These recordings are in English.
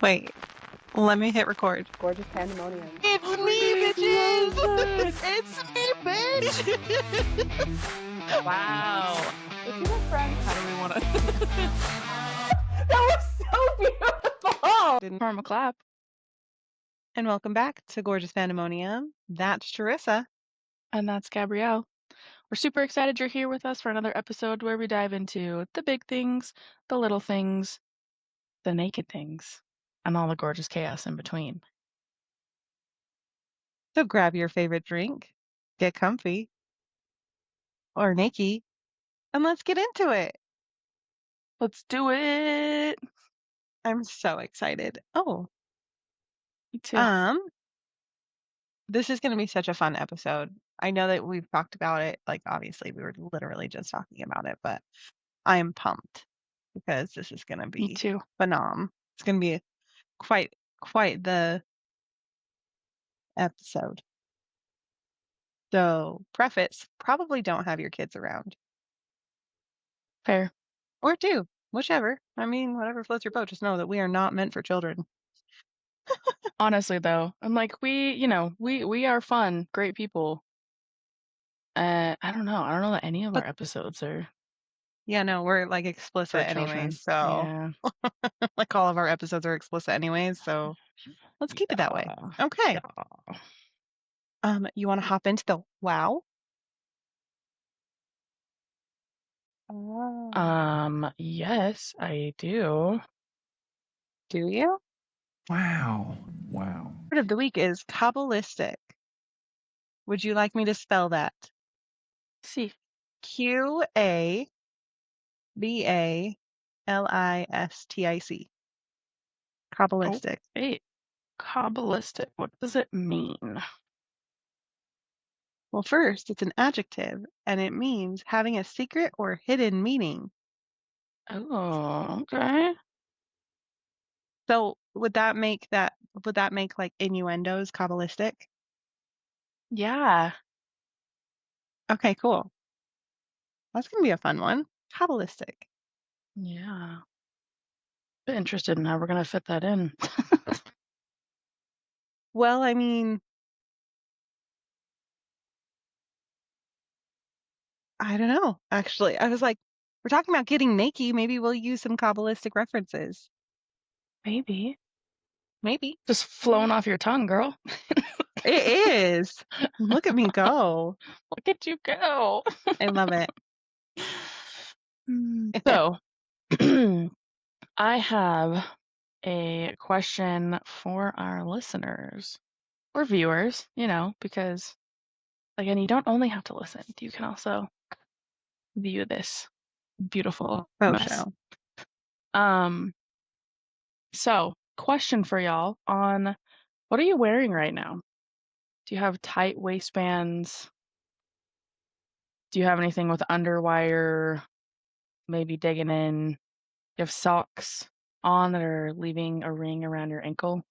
Wait, let me hit record. Gorgeous pandemonium. It's me, bitches! It's me, bitch! Wow. Let's do that, friends. How do we want to? That was so beautiful. Normal clap. And welcome back to Gorgeous Pandemonium. That's Charissa. And that's Gabrielle. We're super excited you're here with us for another episode where we dive into the big things, the little things, the naked things, and all the gorgeous chaos in between. So grab your favorite drink, get comfy, or naked, and let's get into it. Let's do it! I'm so excited. Oh, Me too. this is going to be such a fun episode. I know that we've talked about it. Like, obviously, we were literally just talking about it, but I am pumped because this is going to Me be too. phenom. It's going to be quite the episode. So, preface, probably don't have your kids around. Fair. Or do, whichever. I mean, whatever floats your boat. Just know that we are not meant for children. Honestly, though, I'm like, we are fun, great people. I don't know that any of But our episodes are yeah, no, we're like for explicit children. anyways. So, Yeah. like all of our episodes are explicit anyways. So, let's keep it that way. Yeah. Okay. Yeah. You want to hop into the wow? Oh. Yes, I do. Do you? Wow. Word of the week is Kabbalistic. Would you like me to spell that? See. Qabalistic. Kabbalistic. Hey, Kabbalistic. What does it mean? Well, first, it's an adjective, and it means having a secret or hidden meaning. Oh, okay. So would that make like innuendos Kabbalistic? Yeah. Okay, cool. That's gonna be a fun one. Kabbalistic. Yeah. Bit interested in how we're gonna fit that in. Well, I mean, I don't know, actually. I was like, we're talking about getting naked. Maybe we'll use some Kabbalistic references. Maybe. Maybe. Just flowing off your tongue, girl. It is. Look at me go. Look at you go. I love it. So, I have a question for our listeners or viewers, because, again, you don't only have to listen. You can also view this beautiful Faux mess. show. So, question for y'all on what are you wearing right now? Do you have tight waistbands? Do you have anything with underwire, maybe digging in? Do you have socks on that are leaving a ring around your ankle?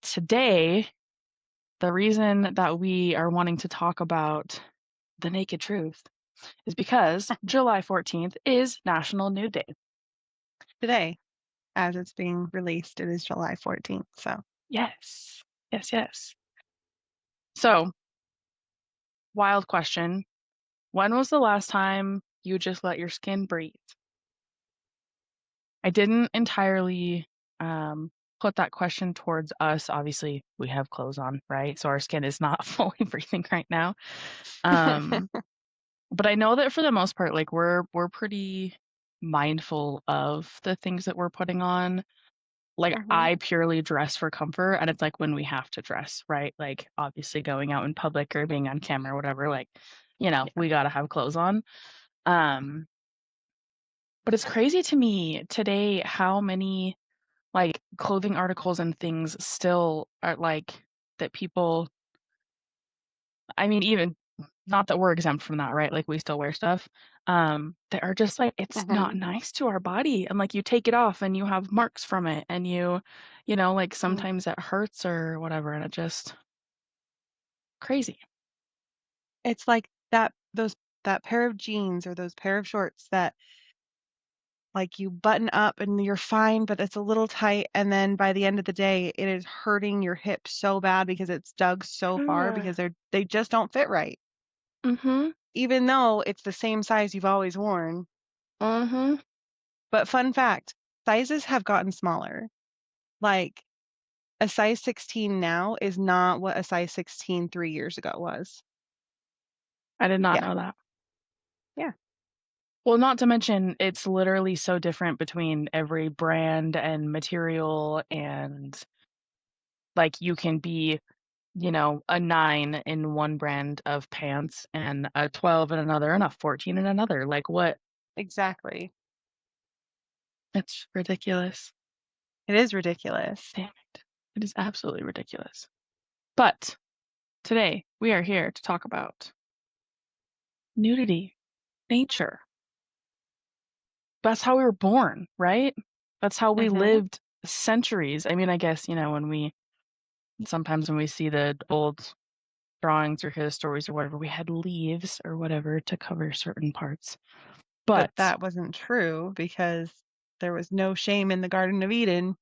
Today, the reason that we are wanting to talk about the naked truth is because July 14th is National Nude Day. Today, as it's being released, it is July 14th. So Yes. So, wild question. When was the last time you just let your skin breathe? I didn't entirely put that question towards us. Obviously, we have clothes on, right? So our skin is not fully breathing right now. But I know that for the most part, like we're pretty mindful of the things that we're putting on. Like I purely dress for comfort, and it's like when we have to dress, right? Like obviously going out in public or being on camera or whatever, like, we gotta have clothes on. But it's crazy to me today how many like clothing articles and things still are like that people, I mean, even not that we're exempt from that, right? Like we still wear stuff that are just like it's not nice to our body, and like you take it off and you have marks from it, and like sometimes it hurts or whatever, and it just crazy. It's like that pair of jeans or those pair of shorts that like you button up and you're fine, but it's a little tight, and then by the end of the day, it is hurting your hips so bad because it's dug so far Yeah. because they just don't fit right. Mhm. Even though it's the same size you've always worn. Mhm. But fun fact, sizes have gotten smaller. Like a size 16 now is not what a size 16 3 years ago was. I did not Yeah. know that. Yeah. Well, not to mention it's literally so different between every brand and material, and like you can be, a 9 in one brand of pants and a 12 in another and a 14 in another. Like what? Exactly. It's ridiculous. It is ridiculous. Damn it. It is absolutely ridiculous. But today we are here to talk about nudity, nature. That's how we were born, right? That's how we Mhm. lived centuries. I mean, I guess, sometimes when we see the old drawings or his stories or whatever, we had leaves or whatever to cover certain parts. But But that wasn't true because there was no shame in the Garden of Eden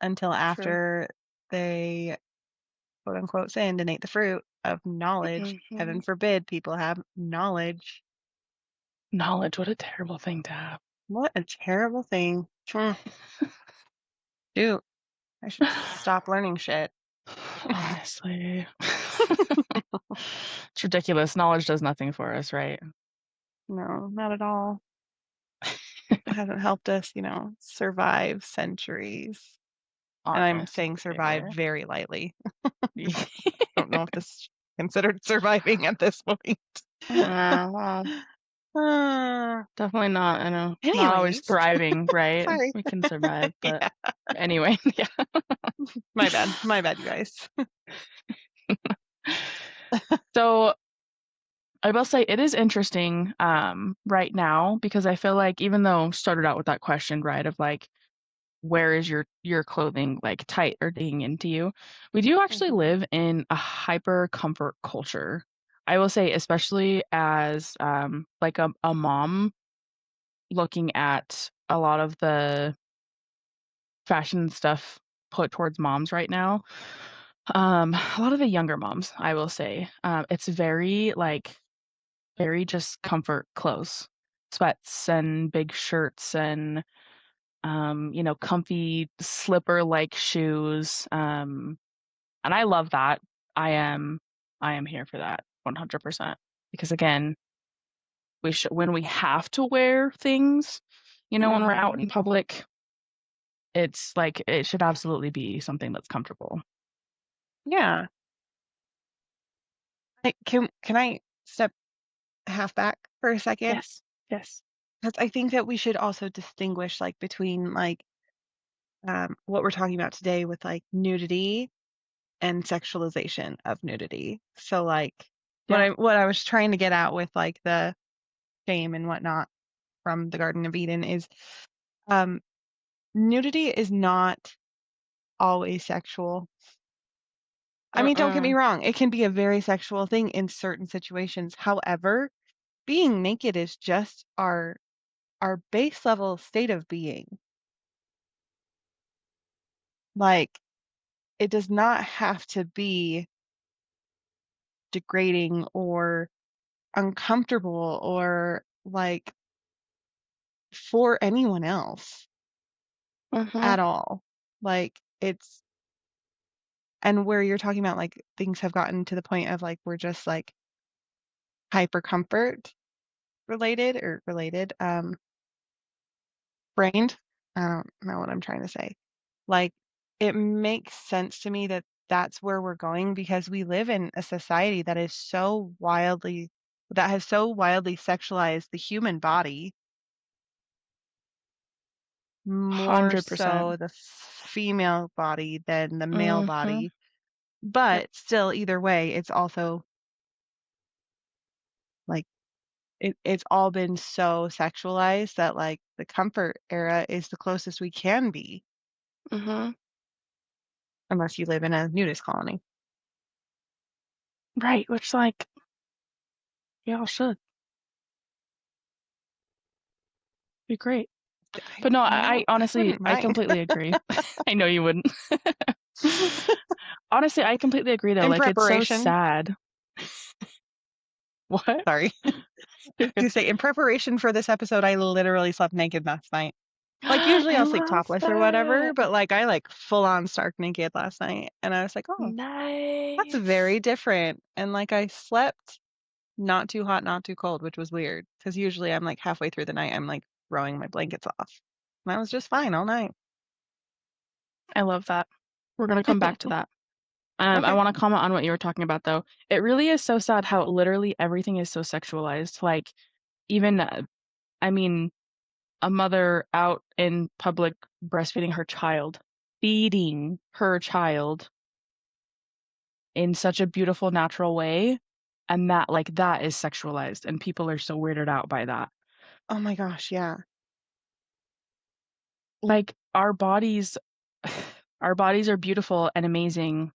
until true. after they quote unquote sinned and ate the fruit of knowledge. Mhm. Heaven forbid people have knowledge. Knowledge, what a terrible thing to have. What a terrible thing. Shoot, I should stop learning shit. Honestly. It's ridiculous. Knowledge does nothing for us, right? No, not at all. It hasn't helped us, survive centuries. And I'm Honestly. saying survive very lightly. Don't know if this is considered surviving at this point. Well, Uh, definitely not, I know, not always anyways, thriving, right? sorry. We can survive, but Yeah, anyway, yeah. my bad. My bad, you guys. So I will say it is interesting right now because I feel like even though started out with that question, right, of like where is your clothing like tight or digging into you, we do actually Mhm. live in a hyper comfort culture. I will say, especially as like a mom looking at a lot of the fashion stuff put towards moms right now. A lot of the younger moms, I will say, it's very like very just comfort clothes, sweats and big shirts and comfy slipper like shoes. And I love that. I am I am here for that 100% because again, we should when we have to wear things, when we're out Mhm. in public, it's like it should absolutely be something that's comfortable. Yeah. Can I step half back for a second? Yes. Yes. Because I think that we should also distinguish like between like what we're talking about today with like nudity and sexualization of nudity. So like Yeah. what I was trying to get at with like the shame and whatnot from the Garden of Eden is um nudity is not always sexual. I mean, don't get me Mm-mm. wrong, it can be a very sexual thing in certain situations. However, being naked is just our base level state of being. Like it does not have to be degrading or uncomfortable or like for anyone else Mhm. at all. Like it's and where you're talking about like things have gotten to the point of like we're just like hyper comfort related brained. I don't know what I'm trying to say. Like it makes sense to me that that's where we're going because we live in a society that has so wildly sexualized the human body more 100%. so the female body than the male Mhm. body. Yep. But still, either way, it's also like it's all been so sexualized that like the comfort era is the closest we can be, Mhm. unless you live in a nudist colony. Right, which like y'all should be great. But no, I I honestly, wouldn't I mind. completely agree. I know you wouldn't. Honestly, I completely agree though. In Like it's so preparation, sad. What? sorry. You say in preparation for this episode, I literally slept naked last night. Like usually I I'll sleep love topless or whatever, that. but like I like full on stark naked last night, and I was like, oh, that's Nice. very different. And like I slept not too hot, not too cold, which was weird because usually I'm like halfway through the night, I'm like throwing my blankets off. And I was just fine all night. I love that. We're gonna come back to that. I Okay. want to comment on what you were talking about though. It really is so sad how literally everything is so sexualized. Like even, I mean, a mother out in public breastfeeding her child, feeding her child in such a beautiful, natural way. And that, like, that is sexualized, and people are so weirded out by that. Oh my gosh, yeah. Like, our bodies, our bodies are beautiful and amazing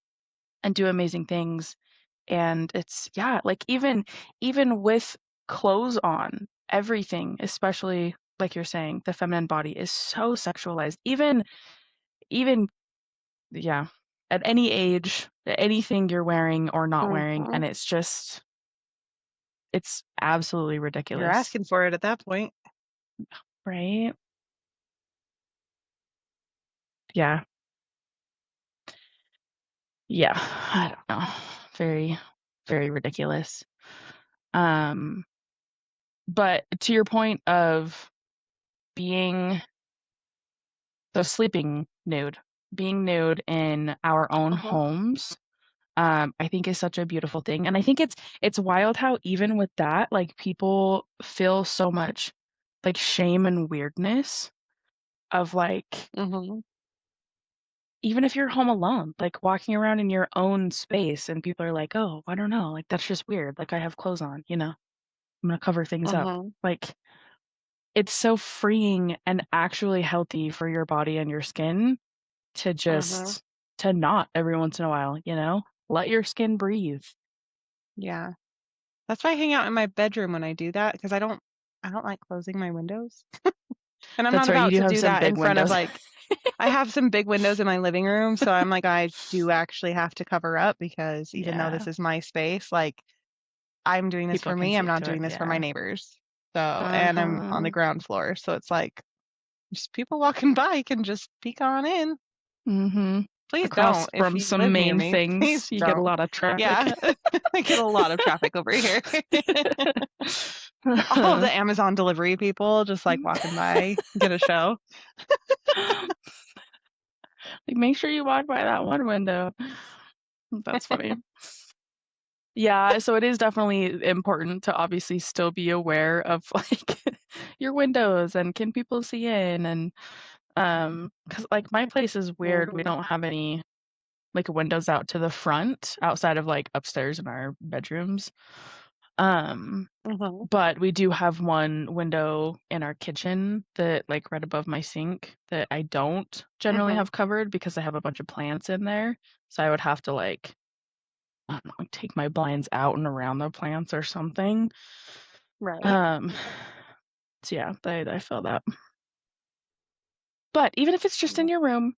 and do amazing things. And it's, yeah, like, even with clothes on, everything, especially like you're saying, the feminine body is so sexualized. Even yeah, at any age, anything you're wearing or not wearing, Hmm. and it's absolutely You're ridiculous, asking for it at that point. right? Yeah, yeah, I don't know. Very, very ridiculous. Um, but to your point of being sleeping nude, being nude in our own Uh-huh. homes, I think is such a beautiful thing. And I think it's wild how even with that, like people feel so much like shame and weirdness of like Hmm. even if you're home alone, like walking around in your own space and people are like, "Oh, I don't know, like that's just weird. Like I have clothes on, you know. I'm gonna cover things up." Hmm. Like it's so freeing and actually healthy for your body and your skin to Hmm. just to not every once in a while, you know? Let your skin breathe. Yeah. That's why I hang out in my bedroom when I do that because I don't like closing my windows. And I'm That's not right, you about do to have do some that big in front of windows. like I have some big windows in my living room, so I'm like I do actually have to cover up because even though this Yeah, is my space, like I'm doing this people for can me, see I'm not into it, doing this for my yeah. neighbors. So, and I'm on the Uh-huh. ground floor, so it's like just people walking by can just peek on in. Mhm. Please Across don't. If from you some live near main me, things, please you get a don't. lot of traffic. Yeah, I get a lot of traffic over here. All of the Amazon delivery people just like walking by, get a show. Like, make sure you walk by that one window. That's funny. Yeah, so it is definitely important to obviously still be aware of like your windows and can people see in and 'cause like my place is weird. We Hmm. don't have any like windows out to the front outside of like upstairs in our bedrooms. Um Hmm. but we do have one window in our kitchen that like right above my sink that I don't generally Hmm. have covered because I have a bunch of plants in there. So I would have to like I don't know, like, take my blinds out and around the plants or something. Right. Um, so yeah, I feel that. But even if it's just in Yeah. your room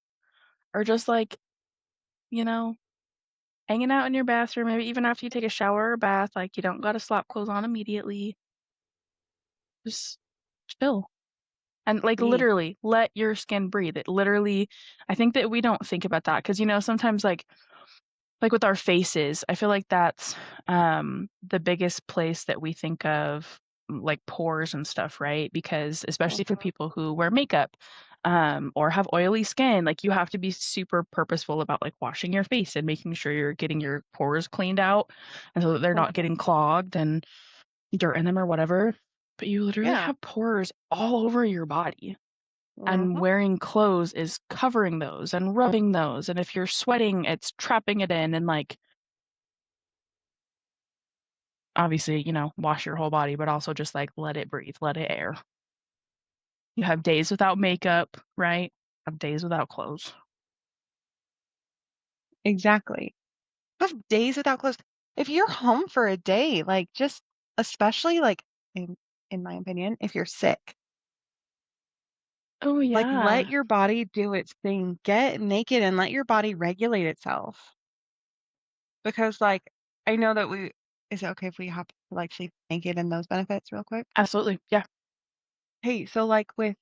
or just like, you know, hanging out in your bathroom, maybe even after you take a shower or bath, like you don't gotta slap clothes on immediately. Just chill. And like Breathe. literally let your skin breathe. It literally I think that we don't think about that because you know, sometimes like with our faces, I feel like that's the biggest place that we think of like pores and stuff, right? Because especially for Hmm. people who wear makeup or have oily skin, like you have to be super purposeful about like washing your face and making sure you're getting your pores cleaned out and so that they're not Hmm. getting clogged and dirt in them or whatever. But you literally Yeah. have pores all over your body. And Hmm. wearing clothes is covering those and rubbing those. And if you're sweating, it's trapping it in and like obviously, you know, wash your whole body, but also just like let it breathe, let it air. You have days without makeup, right? Have days without clothes. Exactly. Have days without clothes. If you're home for a day, like just especially like in in my opinion, if you're sick, Oh, Like, let yeah. your body do its thing. Get naked and let your body regulate itself. Because, like, I know that is it okay if we hop to, like, sleep naked and those benefits real quick? Absolutely. Yeah. Hey, so, like, with,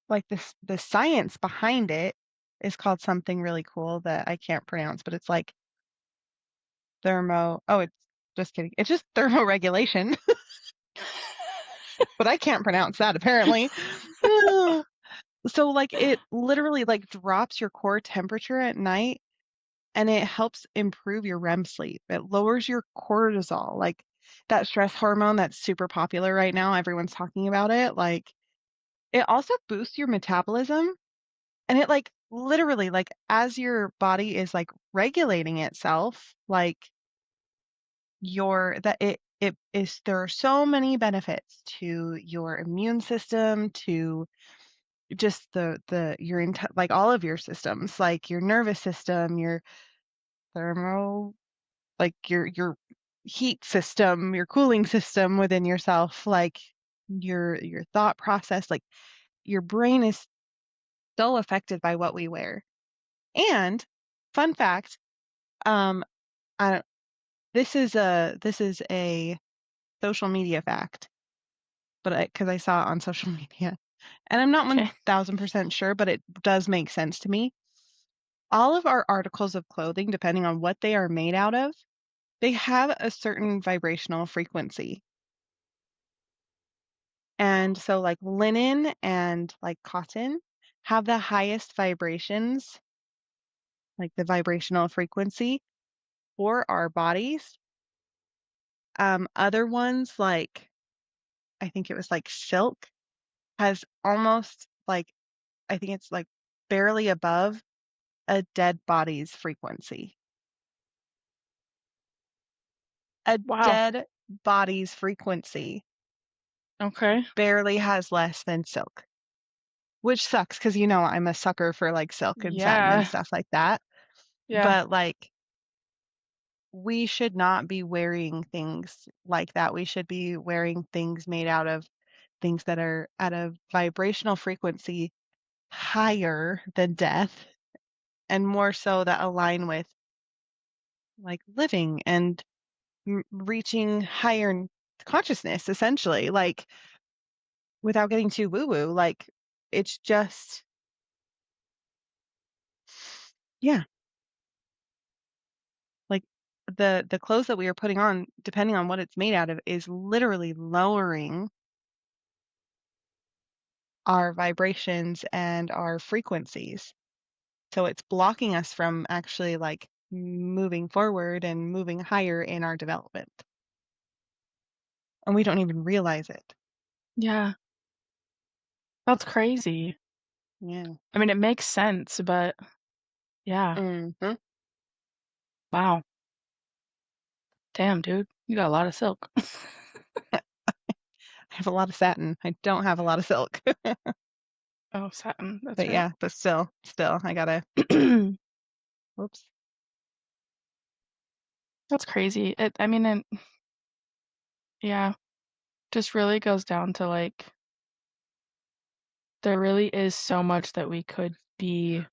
like, the science behind it is called something really cool that I can't pronounce, but it's like it's just kidding. It's just thermoregulation, but I can't pronounce that apparently. So, like, it literally, like, drops your core temperature at night, and it helps improve your REM sleep. It lowers your cortisol, like, that stress hormone that's super popular right now, everyone's talking about it, like, it also boosts your metabolism, and it, like, literally, like, as your body is, like, regulating itself, like, it is there are so many benefits to your immune system, to just like all of your systems, like your nervous system, your thermo, like your heat system, your cooling system within yourself, like your thought process, like your brain is so affected by what we wear. And fun fact, um, I don't, this is a social media fact, but because I saw it on social media, and I'm not Okay. 1000% sure, but it does make sense to me. All of our articles of clothing, depending on what they are made out of, they have a certain vibrational frequency. And so, like linen and like cotton have the highest vibrations, like the vibrational frequency for our bodies. Other ones, like I think it was like silk, has almost like, I think it's like barely above a dead body's frequency. A Wow. dead body's frequency Okay. barely has less than silk, which sucks because I'm a sucker for like silk and satin and Yeah. stuff like that. Yeah. But like, we should not be wearing things like that. We should be wearing things made out of things that are at a vibrational frequency higher than death, and more so that align with like living and reaching higher consciousness, essentially, like without getting too woo woo. Like, it's just, yeah, like the clothes that we are putting on, depending on what it's made out of, is literally lowering our vibrations and our frequencies. So it's blocking us from actually like moving forward and moving higher in our development. And we don't even realize it. Yeah. That's crazy. Yeah. I mean, it makes sense, but yeah. Hmm. Wow. Damn, dude. You got a lot of silk. I have a lot of satin. I don't have a lot of silk. Oh, satin. That's But right. yeah, but still, I gotta, whoops. That's crazy. I mean, and yeah, just really goes down to like there really is so much that we could be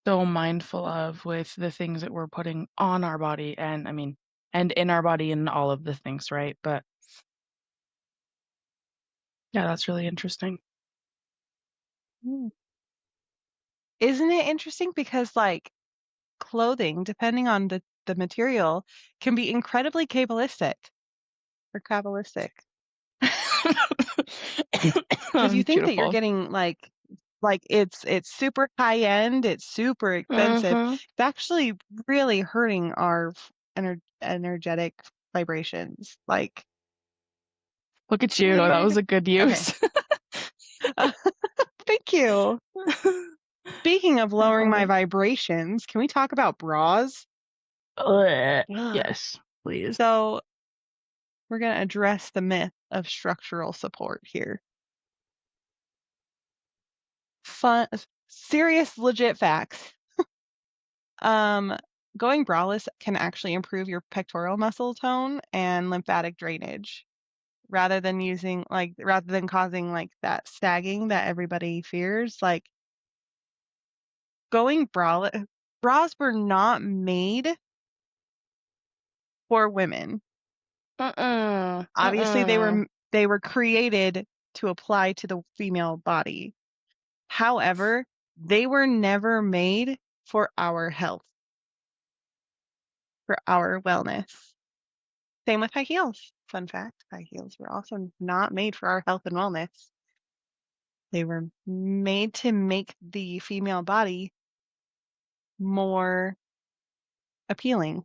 so mindful of with the things that we're putting on our body and I mean, and in our body and all of the things, right? But yeah, that's really interesting. Mm. Isn't it interesting? Because like clothing, depending on the material, can be incredibly cabalistic or Kabbalistic. Because you think that you're Beautiful. getting like it's super high end, it's super expensive. Mhm. It's actually really hurting our energetic vibrations. Like, Look at you. That weird. was a good Okay. use. Thank you. Speaking of I lowering love my it. vibrations, can we talk about bras? Ugh. Ugh. Yes, please. So we're going to address the myth of structural support here. Fun, serious, legit facts. Um, Going braless can actually improve your pectoral muscle tone and lymphatic drainage, rather than causing like that sagging that everybody fears, like going bras were not made for women. Mm-mm. Obviously, Mm-mm. they were created to apply to the female body. However, they were never made for our health, for our wellness. Same with high heels. Fun fact, high heels were also not made for our health and wellness. They were made to make the female body more appealing.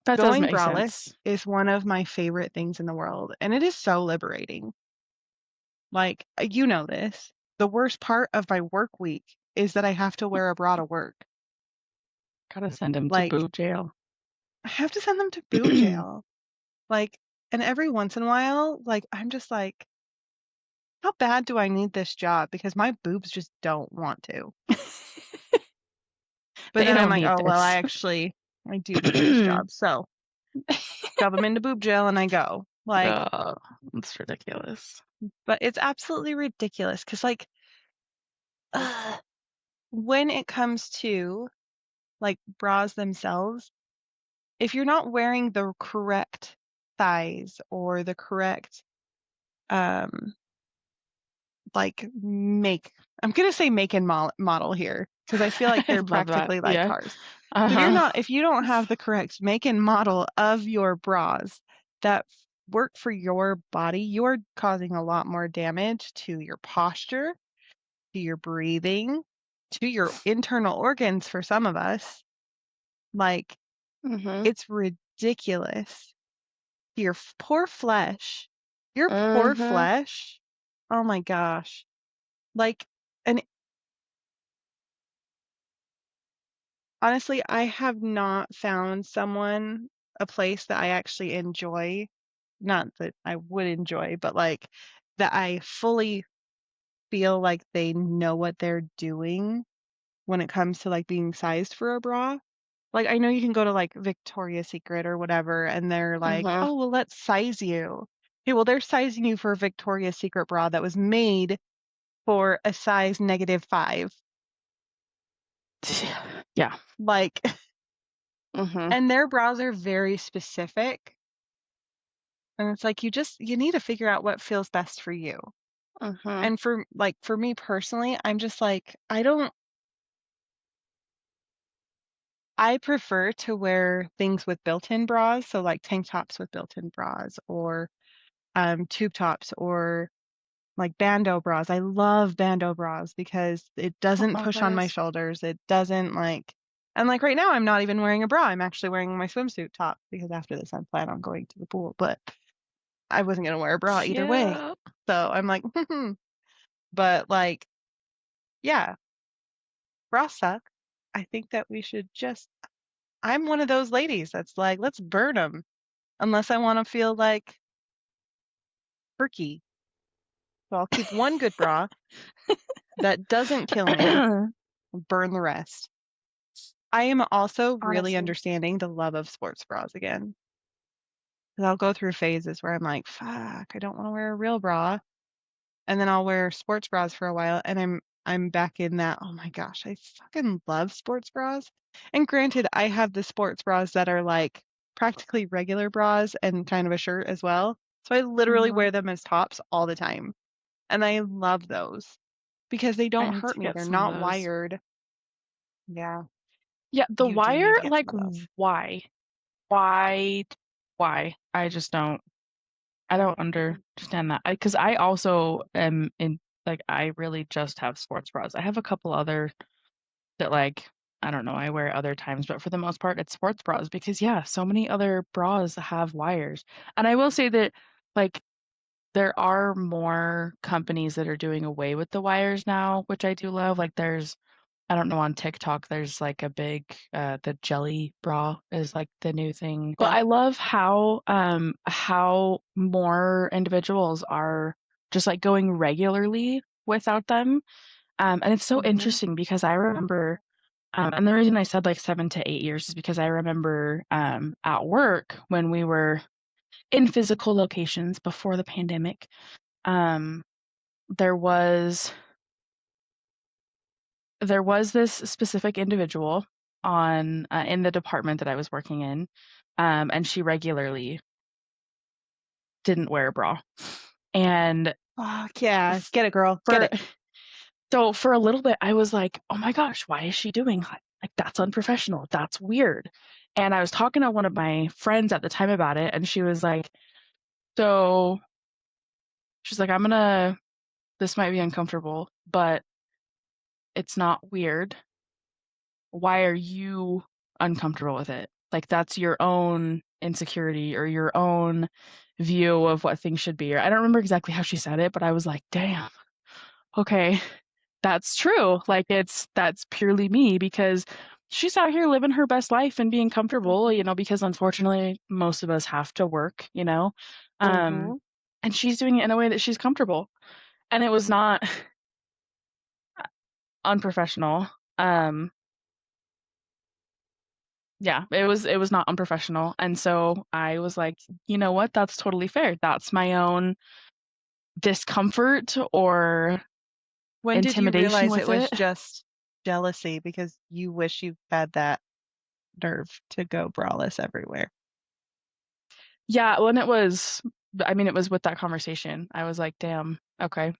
That does Going make braless sense. is one of my favorite things in the world, and it is so liberating. Like, you know this. The worst part of my work week is that I have to wear a bra to work. Gotta send him to Like, boob jail. I have to send them to boob jail. Like, and every once in a while, like, I'm just like, how bad do I need this job? Because my boobs just don't want to. But They then I'm don't like, need oh, well, this. I do need this job. So shove them into boob jail and I go. Like, Oh, that's ridiculous. but it's absolutely ridiculous because, like, ugh, when it comes to like bras themselves, if you're not wearing the correct size or the correct, um, like I'm gonna say make and model here because I feel like I they're love that. practically like Yeah. cars. So Uh-huh. if you don't have the correct make and model of your bras that work for your body, you're causing a lot more damage to your posture, to your breathing, to your internal organs for some of us. Like, Mm-hmm. it's ridiculous. Your poor flesh. Your poor Mm-hmm. flesh. Oh my gosh. Like, and honestly, I have not found a place that I actually enjoy. Not that I would enjoy, but like that I fully feel like they know what they're doing when it comes to like being sized for a bra. Like I know you can go to like Victoria's Secret or whatever and they're like, Mm-hmm. "Oh, well, let's size you." Okay, well, they're sizing you for a Victoria's Secret bra that was made for a size -5. Yeah. Like, Mm-hmm. and their bras are very specific. And it's like you need to figure out what feels best for you. Mm-hmm. And for me personally, I'm just like, I prefer to wear things with built-in bras, so like tank tops with built-in bras or tube tops or like bandeau bras. I love bandeau bras because it I doesn't love push on my those. shoulders. It doesn't like, and like right now, I'm not even wearing a bra. I'm actually wearing my swimsuit top because after this, I plan on going to the pool, but I wasn't going to wear a bra either way. Cute. So I'm like, but like, yeah, bras suck. I think that we should I'm one of those ladies that's like, let's burn them unless I want to feel like perky. So I'll keep one good bra that doesn't kill me, burn the rest. I am also really Honestly. understanding the love of sports bras again. 'Cause I'll go through phases where I'm like, fuck, I don't want to wear a real bra. And then I'll wear sports bras for a while and I'm back in that, oh my gosh, I fucking love sports bras. And granted, I have the sports bras that are like practically regular bras and kind of a shirt as well. So I literally Hmm. wear them as tops all the time. And I love those because they I don't need hurt to me. get They're some of not those. wired. Yeah, Yeah, the you do need wire, to get like, some of those. why? Why? Why? I just don't. I don't understand that. Because I also am in, like, I really just have sports bras. I have a couple other that, like, I don't know, I wear other times, but for the most part, it's sports bras because, yeah, so many other bras have wires. And I will say that, like, there are more companies that are doing away with the wires now, which I do love. Like, I don't know, on TikTok, there's like a big, the jelly bra is like the new thing. But Yeah. I love how more individuals are just like going regularly without them. And it's so Hmm. interesting because I remember And the reason I said like 7 to 8 years is because I remember at work when we were in physical locations before the pandemic, um, there was this specific individual on in the department that I was working in, and she regularly didn't wear a bra. And Fuck yeah. Get it, girl. Get for it. so for a little bit, I was like, "Oh my gosh, why is she doing that? Like that's unprofessional. That's weird." And I was talking to one of my friends at the time about it, and she was like, "So," she's like, This might be uncomfortable, but it's not weird. Why are you uncomfortable with it? Like that's your own insecurity or your own view of what things should be." Or I don't remember exactly how she said it, but I was like, damn, okay, that's true. Like that's purely me because she's out here living her best life and being comfortable, because unfortunately most of us have to work, Um, Mm-hmm. and she's doing it in a way that she's comfortable. And it was not unprofessional. Um, yeah, it was not unprofessional. And so I was like, you know what? That's totally fair. That's my own discomfort or When did you intimidation realize it with was it. just jealousy because you wish you had that nerve to go braless everywhere? Yeah, when it was with that conversation. I was like, damn, okay.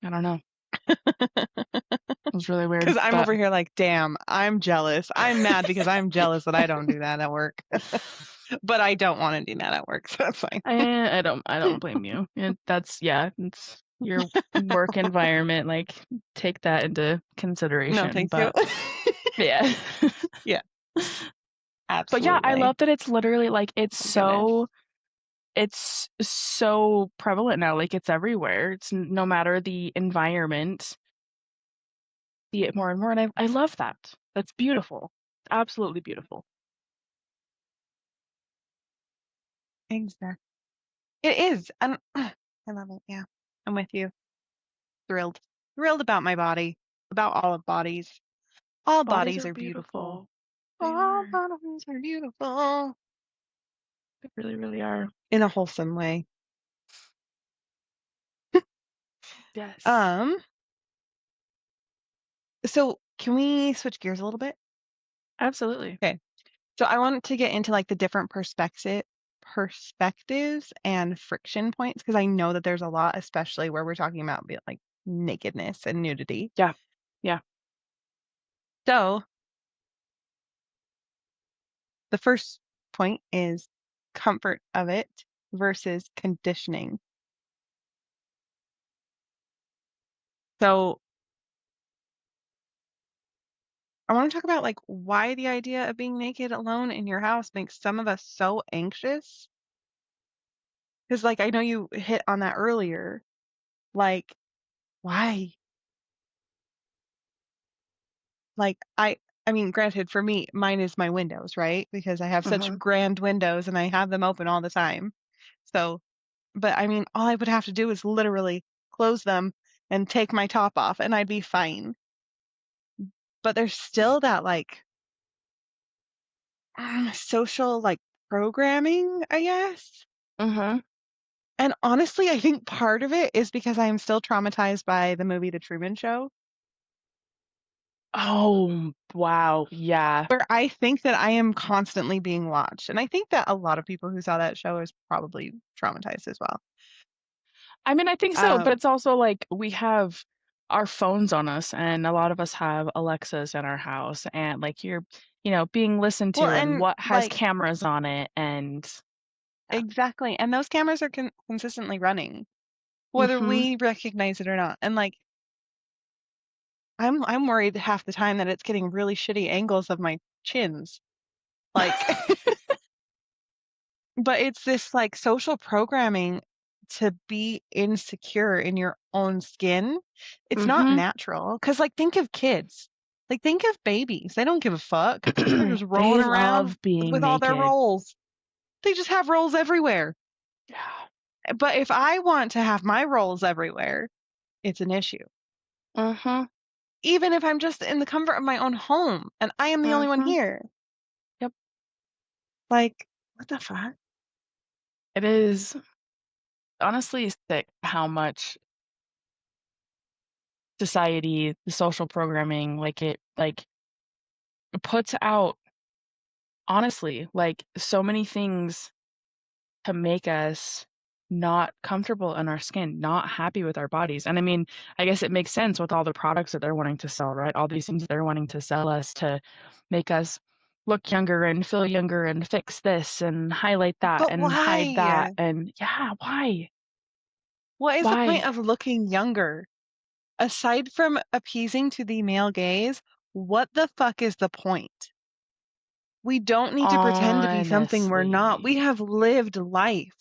I don't know. It was really weird, Because I'm but over here like, damn, I'm jealous. I'm mad because I'm jealous that I don't do that at work. But I don't want to do that at work, so that's fine. I don't blame you. It's your work environment. Like take that into No, consideration. thank you. But yeah. Yeah, But yeah, I absolutely. love that it's literally like Oh, goodness. it's so prevalent now. Like it's everywhere. It's no matter the environment, see it more and more. And I love that. That's beautiful. Absolutely beautiful. Exactly. It is. And I love it. Yeah. I'm with you. Thrilled. Thrilled about my body, about all of bodies. All Bodies bodies are are beautiful. beautiful. They All are. bodies are beautiful. They really, really are. In a wholesome way. Yes. Um, so can we switch gears a little bit? Absolutely. Okay. So I want to get into like the different perspectives and friction points because I know that there's a lot, especially where we're talking about like nakedness and nudity. Yeah. Yeah. So the first point is comfort of it versus conditioning. So I want to talk about like why the idea of being naked alone in your house makes some of us so anxious. Because like I know you hit on that earlier. Like, why? Like I mean, granted for me, mine is my windows, right? Because I have such Mhm. grand windows and I have them open all the time. So, but I mean, all I would have to do is literally close them and take my top off and I'd be fine. But there's still that like social like programming, I guess. Mhm. And honestly, I think part of it is because I am still traumatized by the movie The Truman Show, Oh, wow. Yeah. where I think that I am constantly being watched. And I think that a lot of people who saw that show is probably traumatized as well. I mean, I think so, but Um, it's also like we have our phones on us, and a lot of us have Alexas in our house, and like you're, being listened well, to, and and what has like cameras on it, and yeah. exactly. And those cameras are consistently running, whether Mhm. we recognize it or not. And like I'm worried half the time that it's getting really shitty angles of my chins. Like but it's this like social programming to be insecure in your own skin. It's not Mhm. natural. Cause like think of kids. Like think of babies. They don't give a fuck. They're just rolling They around love being with all their naked. rolls. They just have rolls everywhere. Yeah. But if I want to have my rolls everywhere, it's an issue. Mhm. even if I'm just in the comfort of my own home and I am the only one Mhm. here. Yep. Like, what the fuck? It is honestly sick how much society, the social programming, like, puts out, honestly, like, so many things to make us not comfortable in our skin, not happy with our bodies. And I mean, I guess it makes sense with all the products that they're wanting to sell, right? All these things that they're wanting to sell us to make us look younger and feel younger and fix this and highlight that But and hide that. why? And yeah, why? What is the point Why? of looking younger? Aside from appeasing to the male gaze, what the fuck is the point? We don't need to pretend to be something we're not. We Honestly. have lived life.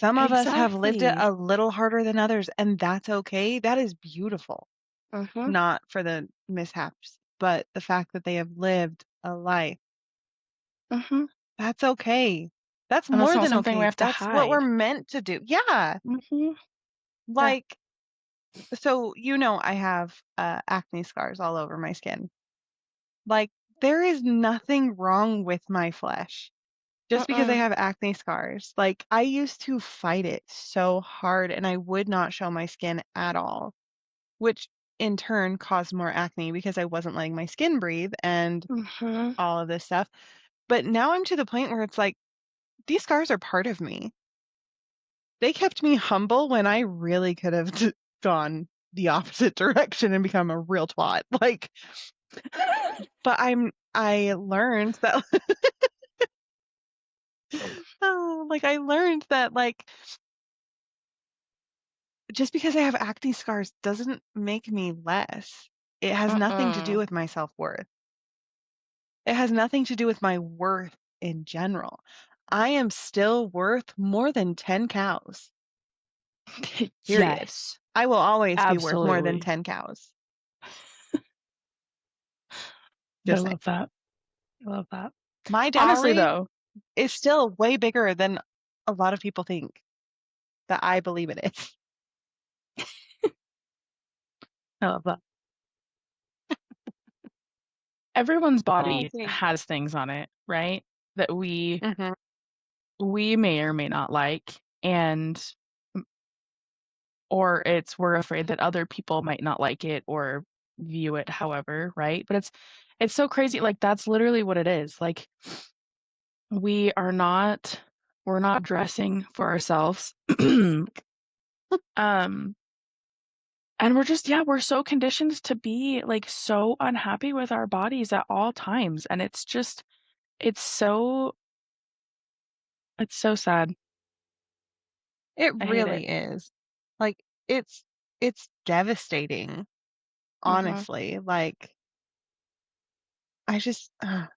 Some of us have lived it Exactly. a little harder than others, and that's okay. That is beautiful. Mhm. Not for the mishaps, but the fact that they have lived a life. Mhm. That's okay. That's And that's more not than something we okay. have to That's what we're hide. meant to do. Yeah. Mhm. Yeah. Like, so, I have acne scars all over my skin. Like, there is nothing wrong with my flesh just because I Mm-mm. have acne scars. Like, I used to fight it so hard and I would not show my skin at all, which in turn caused more acne because I wasn't letting my skin breathe and Mhm. all of this stuff. But now I'm to the point where it's like, these scars are part of me. They kept me humble when I really could have gone the opposite direction and become a real twat. Like, but I learned that oh, like I learned that like just because I have acne scars doesn't make me less. It has nothing to do Mm-mm. with my self-worth. It has nothing to do with my worth in general. I am still worth more than 10 cows. Period. Yes. I will always be worth more than Absolutely. 10 cows. I Just saying. love that. I love that. My Honestly, dowry though, is still way bigger than a lot of people think that I believe it is. I love that. Everyone's Oh, body thanks. has things on it, right? That Mhm. we may or may not like, and or we're afraid that other people might not like it or view it however, right? But it's so crazy, like, that's literally what it is. Like, we are not we're not dressing for ourselves. Um, and we're just yeah, we're so conditioned to be, like, so unhappy with our bodies at all times, and it's so it's so sad. It I hate it. really is. Like it's devastating, Mhm. honestly. Like I just I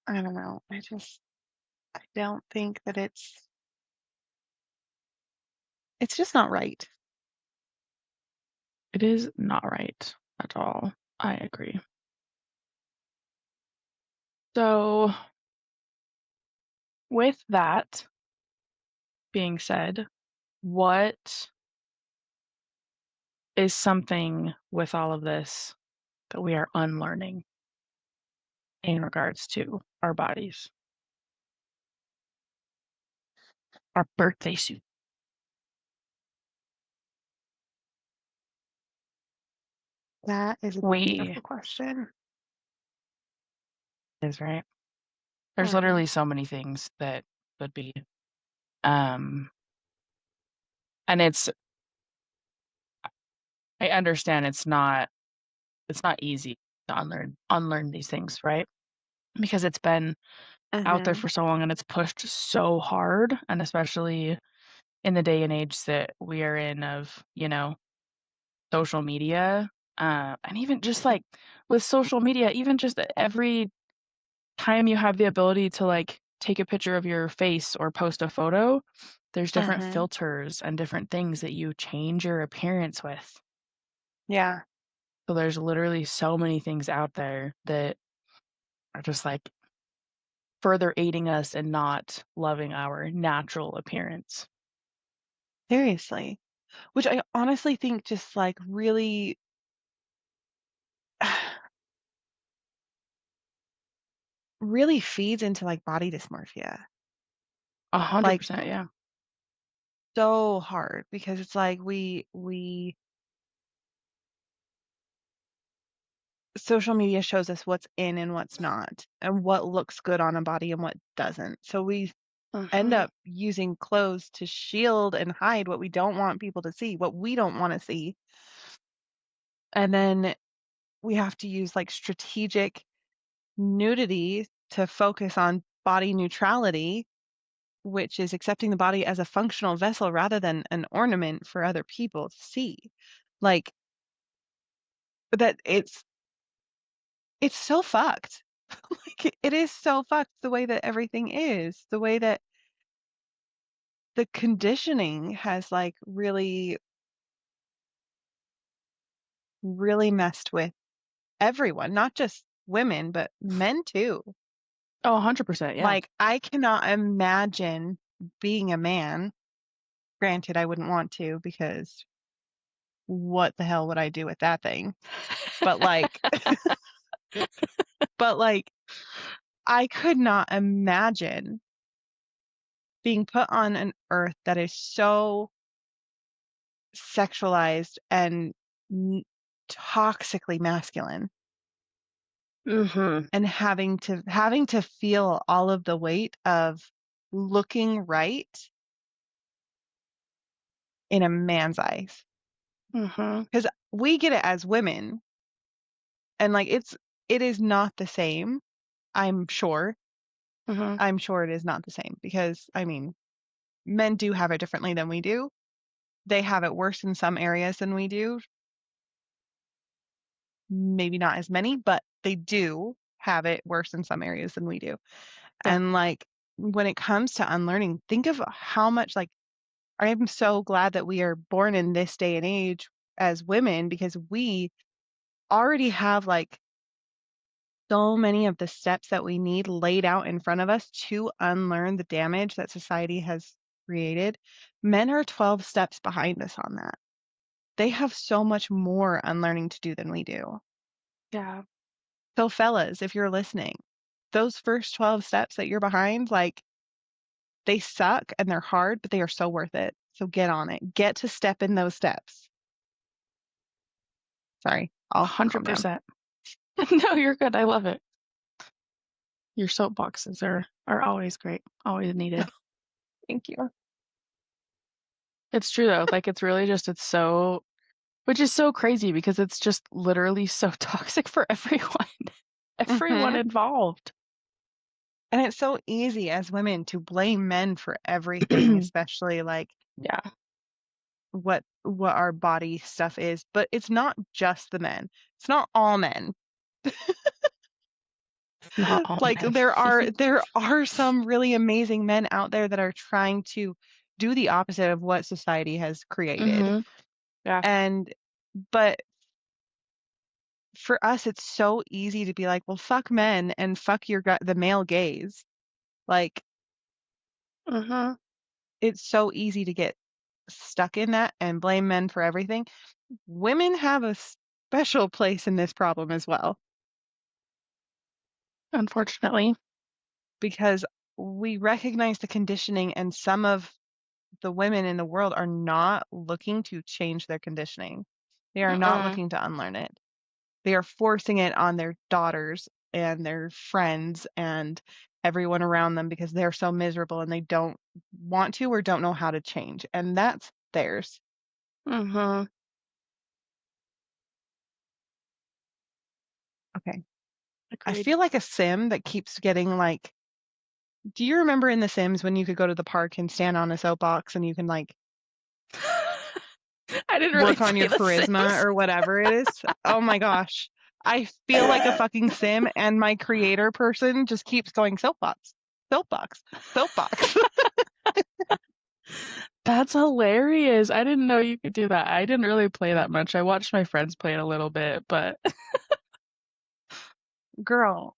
don't know. I don't think that it's just not right. It is not right at all. I agree. So, with that being said, what is something with all of this that we are unlearning in regards to our bodies? Our birthday suit. That is a We beautiful question. is right. There's Hmm. literally so many things that would be um and I understand it's not easy to unlearn these things, right? Because it's been out there Hmm. for so long and it's pushed so hard, and especially in the day and age that we are in of, social media, and even just, like, with social media, even just every time you have the ability to, like, take a picture of your face or post a photo, there's different Hmm. filters and different things that you change your appearance with. Yeah. So there's literally so many things out there that are just, like, further aiding us in not loving our natural appearance. Seriously. which I honestly think just like really really feeds into like body dysmorphia. Like 100%, yeah. so hard because it's like we social media shows us what's in and what's not and what looks good on a body and what doesn't. So we end Mhm. up using clothes to shield and hide what we don't want people to see, what we don't want to see. And then we have to use like strategic nudity to focus on body neutrality, which is accepting the body as a functional vessel rather than an ornament for other people to see. Like that it's so fucked. Like it is so fucked the way that everything is, the way that the conditioning has like really, really messed with everyone, not just women, but men too. Oh, 100%, yeah. Like I cannot imagine being a man. Granted, I wouldn't want to because what the hell would I do with that thing? But like, but like, I could not imagine being put on an earth that is so sexualized and n- toxically masculine Mhm. and having to feel all of the weight of looking right in a man's eyes Mhm. because we get it as women and like it is not the same. i'm sure Mhm. I'm sure it is not the same because I mean men do have it differently than we do. They have it worse in some areas than we do. Maybe not as many, but they do have it worse in some areas than we do. And Definitely. like when it comes to unlearning, think of how much like I'm so glad that we are born in this day and age as women because we already have like so many of the steps that we need laid out in front of us to unlearn the damage that society has created. Men are 12 steps behind us on that. They have so much more unlearning to do than we do. Yeah. So, fellas, if you're listening, those first 12 steps that you're behind, like they suck and they're hard, but they are so worth it. So, get on it. Get to step in those steps. Sorry, I'll calm down. 100%. No, you're good. I love it. Your soapboxes are always great. Always needed. Thank you. It's true though. Like it's really just it's so which is so crazy because it's just literally so toxic for everyone. Everyone Hmm. involved. And it's so easy as women to blame men for everything, especially like Yeah. what our body stuff is. But it's not just the men. It's not all men. Not all Like men. there are some really amazing men out there that are trying to do the opposite of what society has created. Mhm. Yeah. And but for us it's so easy to be like, well, fuck men and fuck the male gaze. Like Mhm. it's so easy to get stuck in that and blame men for everything. Women have a special place in this problem as well Unfortunately. because we recognize the conditioning and some of the women in the world are not looking to change their conditioning. They are not Mm-mm. looking to unlearn it. They are forcing it on their daughters and their friends and everyone around them because they're so miserable and they don't want to or don't know how to change. And that's theirs. Mhm. Okay. I Agreed. feel like a sim that keeps getting like, do you remember in The Sims when you could go to the park and stand on a soapbox and you can like I didn't really work on play your The charisma Sims. or whatever it is? Oh my gosh. I feel like a fucking sim and my creator person just keeps going soapbox, soapbox, soapbox. That's hilarious. I didn't know you could do that. I didn't really play that much. I watched my friends play it a little bit, but Girl,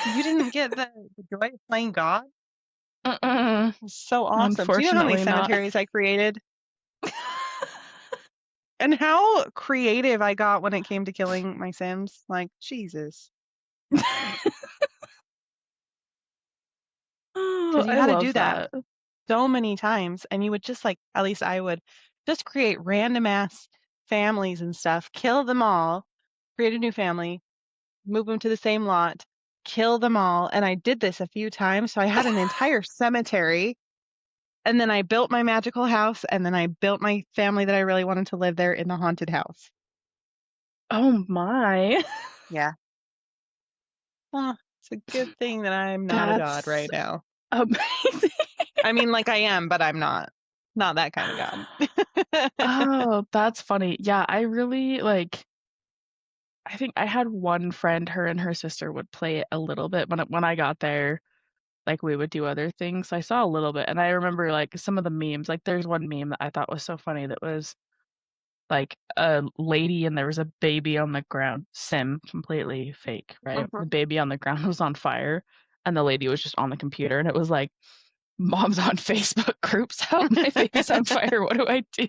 you didn't get the joy of playing God? mm-mm. It's so awesome. Do you know how many Unfortunately not. cemeteries I created? And how creative I got when it came to killing my Sims. Like, Jesus. Oh, Because you I had to love do that that. so many times, and you would just like, at least I would just create random ass families and stuff, kill them all, create a new family, move them to the same lot, kill them all. And I did this a few times. So I had an entire cemetery. And then I built my magical house, and then I built my family that I really wanted to live there in the haunted house. Oh my. Yeah. Well, it's a good thing that I'm not a god That's right now. amazing. I mean, like I am, but I'm not. Not that kind of god. Oh, that's funny. Yeah, I really like I think I had one friend, her and her sister would play it a little bit when I got there, like we would do other things. So I saw a little bit and I remember like some of the memes. Like there's one meme that I thought was so funny that was like a lady and there was a baby on the ground. Sim, completely fake, right? The Mhm. baby on the ground was on fire and the lady was just on the computer and it was like, "Mom's on Facebook groups, help, my baby's on fire, what do I do?"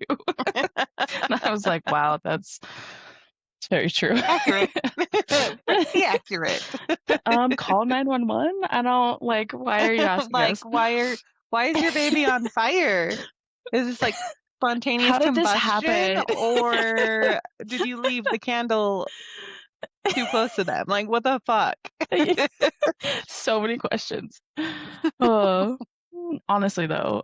And I was like, "Wow, that's it's very true." Accurate. Pretty accurate. Call 911? I don't like, why are you asking Like, us? why is your baby on fire? Is this like spontaneous How did this combustion, happen? or did you leave the candle too close to them? Like, what the fuck? So many questions. Uh, honestly though,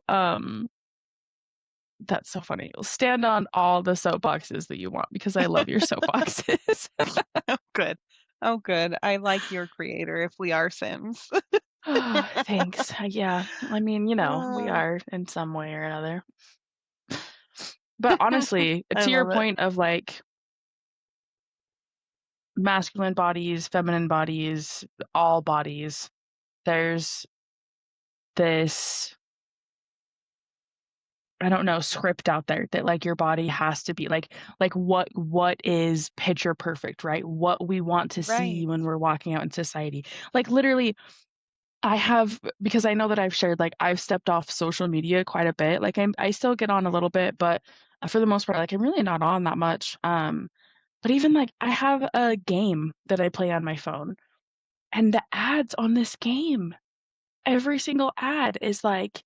that's so funny. Stand on all the soapboxes that you want because I love your soapboxes. Oh, good. Oh, good. I like your creator if we are Sims. Thanks. Yeah, I mean, we Uh, are in some way or another. But honestly, I to your love it. point of like masculine bodies, feminine bodies, all bodies, there's this, I don't know, script out there that like your body has to be like what is picture perfect, right? What we want to see Right. when we're walking out in society. Like literally I have, because I know that I've shared like I've stepped off social media quite a bit. Like I still get on a little bit, but for the most part like I'm really not on that much. But even like I have a game that I play on my phone and the ads on this game, every single ad is like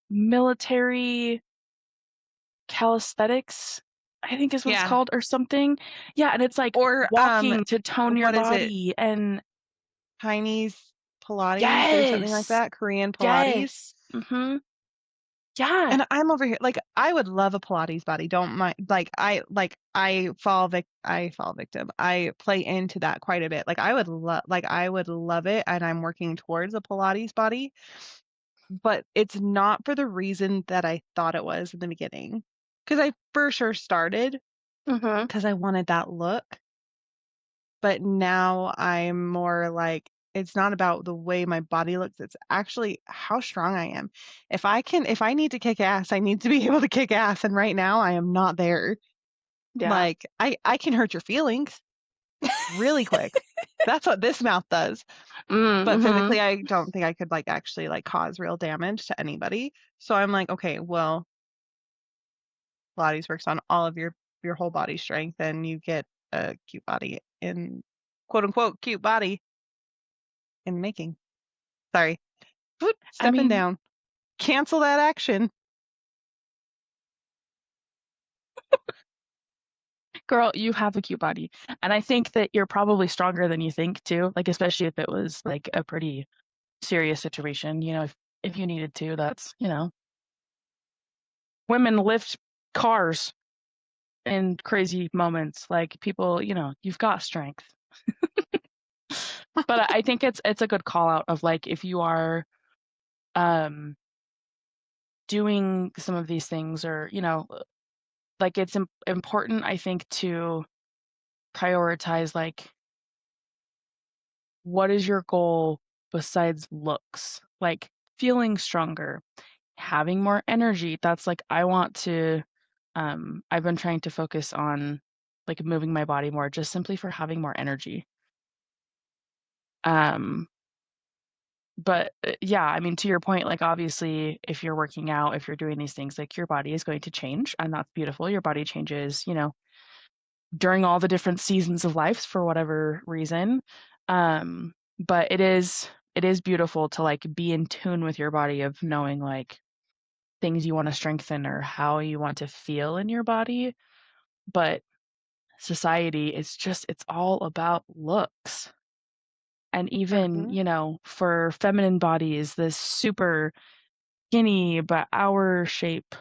military calisthenics, I think is what it's Yeah. called or something. Yeah, and it's like Or walking to tone your what is it? body and Chinese Pilates or something like yes. that? Korean Pilates? Yes. Mhm. Yeah. And I'm over here like I would love a Pilates body. Don't mind I fall victim. I play into that quite a bit. I would love it, and I'm working towards a Pilates body, but it's not for the reason that I thought it was in the beginning. Because I for sure started Mhm. because I wanted that look, but now I'm more like it's not about the way my body looks, it's actually how strong I am. If I need to kick ass, I need to be able to kick ass, and right now I am not there. Yeah. Like I can hurt your feelings really quick. That's what this mouth does. Mm, But mhm. physically I don't think I could like actually like cause real damage to anybody. So I'm like, okay, well, Pilates works on all of your whole body strength, and you get a cute body in quote unquote cute body in the making. Sorry. Boop, I stepping mean, down. Cancel that action. girl, you have a cute body. And I think that you're probably stronger than you think too, like especially if it was like a pretty serious situation, if you needed to, that's, women lift cars in crazy moments. Like people, you've got strength. But I think it's a good call out of like if you are um doing some of these things or, like it's important I think to prioritize like what is your goal besides looks? Like feeling stronger, having more energy. That's like I want to I've been trying to focus on like moving my body more just simply for having more energy. Um But yeah, I mean, to your point, like obviously, if you're working out, if you're doing these things, like your body is going to change, and that's beautiful. Your body changes, during all the different seasons of life for whatever reason. But it is beautiful to like be in tune with your body of knowing like things you want to strengthen or how you want to feel in your body. But society is just it's all about looks. And even, Mhm. for feminine bodies, this super skinny but hourglass shape.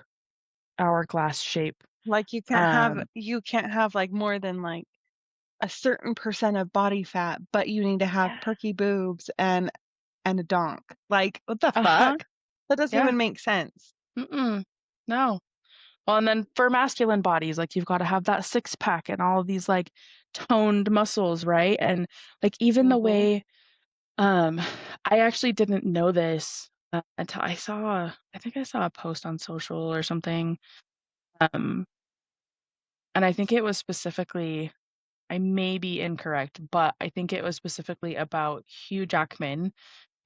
Like Um, you can't have like more than like a certain percent of body fat, but you need to have yeah. perky boobs and a donk. Like, what the Uh-huh. fuck? That doesn't Yeah. even make sense. Mm-mm. No. Well, and then for masculine bodies, like you've got to have that six pack and all of these like toned muscles, right? And like even the Mhm. way um I actually didn't know this until I think I saw a post on social or something. Um and I think it was specifically I may be incorrect, but I think it was specifically about Hugh Jackman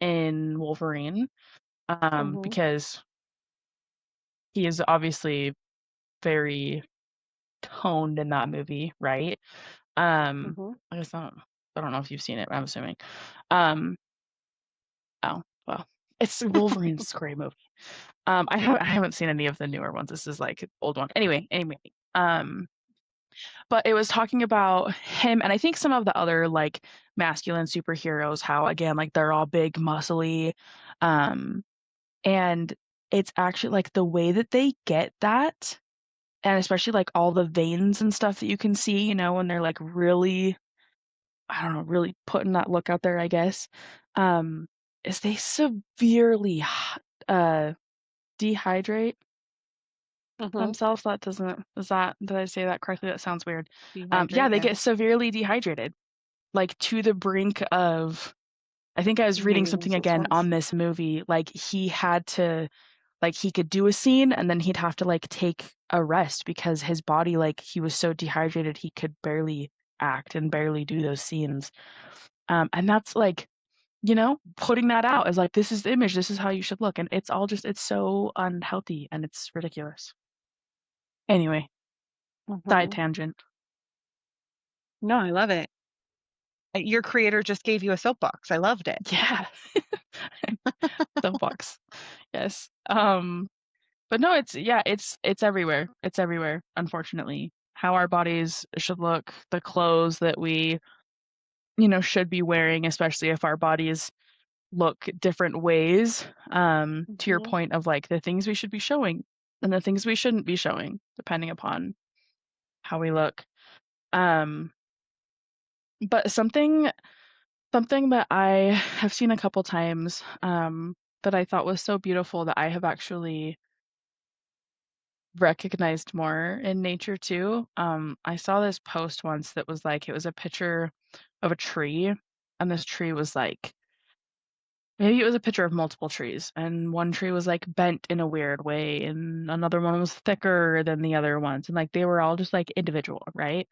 in Wolverine, Mhm. because he is obviously very toned in that movie, right? Mhm. I guess not, I don't know if you've seen it, but I'm assuming. Um, oh, well, it's Wolverine's a great movie. I haven't seen any of the newer ones. This is like an old one. Anyway, um, but it was talking about him and I think some of the other like masculine superheroes, how again, like they're all big, muscly, um, and it's actually like the way that they get that, and especially like all the veins and stuff that you can see, when they're like really, I don't know, really putting that look out there, I guess, um, is they severely uh dehydrate Mhm. themselves. That doesn't, did I say that correctly? That sounds weird. Yeah, Dehydrate, they yeah. get severely dehydrated, like to the brink of, I think I was reading Maybe something that's what again sounds. on this movie, like he had to, like he could do a scene and then he'd have to like take a rest because his body, like he was so dehydrated he could barely act and barely do those scenes. And that's like, putting that out as like this is the image, this is how you should look, and it's all just it's so unhealthy and it's ridiculous. Anyway, side Mhm. tangent. No, I love it. Your creator just gave you a soapbox. I loved it. Yeah. Soapbox. Yes. But no, it's everywhere. It's everywhere, unfortunately. How our bodies should look, the clothes that we, should be wearing, especially if our bodies look different ways. To your Mhm. point of like the things we should be showing and the things we shouldn't be showing, depending upon how we look. Um, but something that I have seen a couple times, that I thought was so beautiful that I have actually recognized more in nature too. I saw this post once that was like it was a picture of a tree, and this tree was like maybe it was a picture of multiple trees, and one tree was like bent in a weird way, and another one was thicker than the other ones, and like they were all just like individual, right?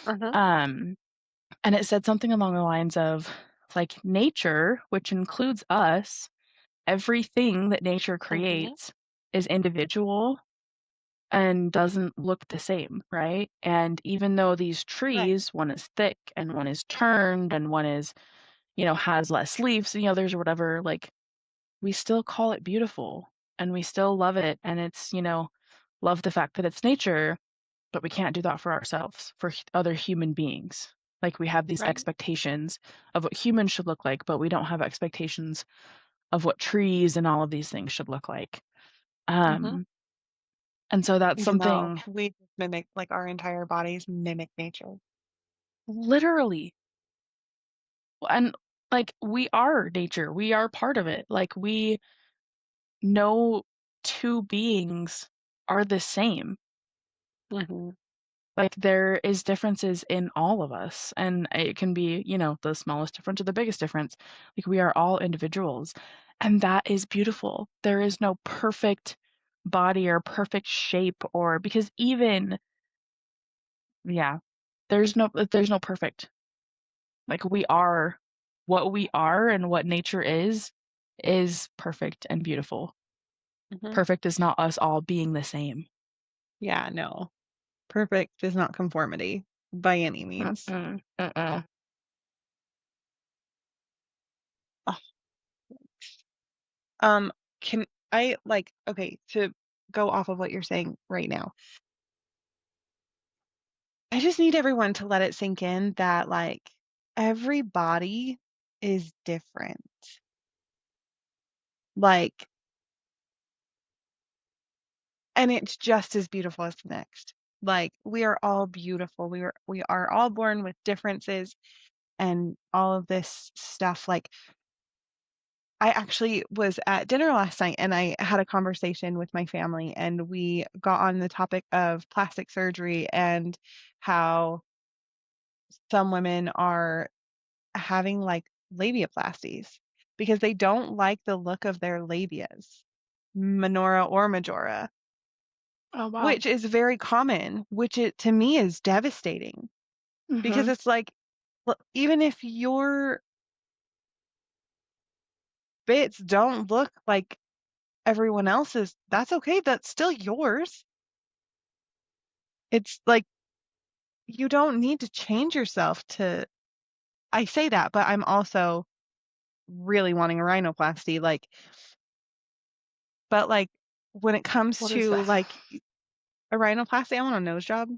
Mhm. Um, and it said something along the lines of like nature, which includes us, everything that nature Mhm. creates is individual and doesn't look the same, right? And even though these Right. trees, one is thick and one is turned and one is, has less leaves than the others or whatever, like we still call it beautiful and we still love it. And it's, love the fact that it's nature, but we can't do that for ourselves, for other human beings. Like we have these Right. expectations of what humans should look like, but we don't have expectations of what trees and all of these things should look like. Mhm. Um, and so that's Even though something we just mimic, like our entire bodies mimic nature. literally. And like we are nature, we are part of it. Like we no two beings are the same. Mhm. Like there is differences in all of us, and it can be, the smallest difference or the biggest difference. Like we are all individuals, and that is beautiful. There is no perfect body or perfect shape, or because even, yeah, there's no perfect. Like we are what we are and what nature is. is perfect and beautiful. Mhm. Perfect is not us all being the same. Yeah, no. Perfect is not conformity by any means. Mm-mm, mm-mm. Ugh. Um, can I like okay, to go off of what you're saying right now. I just need everyone to let it sink in that like every body is different. Like, and it's just as beautiful as the next. Like, we are all beautiful. We are all born with differences and all of this stuff. Like, I actually was at dinner last night and I had a conversation with my family and we got on the topic of plastic surgery and how some women are having like labiaplasties because they don't like the look of their labias, minora or majora, Oh, wow. which is very common, which it to me is devastating because Mhm. it's like, well, even if your bits don't look like everyone else's, that's okay. That's still yours. It's like you don't need to change yourself to. I say that, but I'm also really wanting a rhinoplasty. Like, but like when it comes What is to that? like a rhinoplasty, I want a nose job.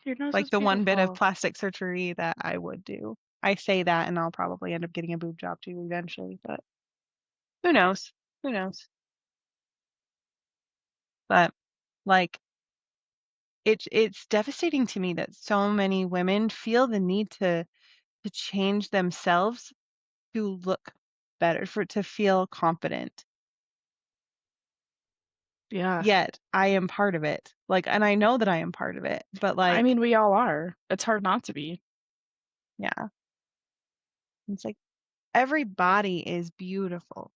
Your nose Like is the one bit of beautiful. plastic surgery that I would do. I say that and I'll probably end up getting a boob job too eventually, but who knows? Who knows? But like it's devastating to me that so many women feel the need to change themselves to look better, for to feel confident. Yeah. Yet I am part of it. Like, and I know that I am part of it, but I like, mean, we all are. It's hard not to be. yeah, it's like every body is beautiful.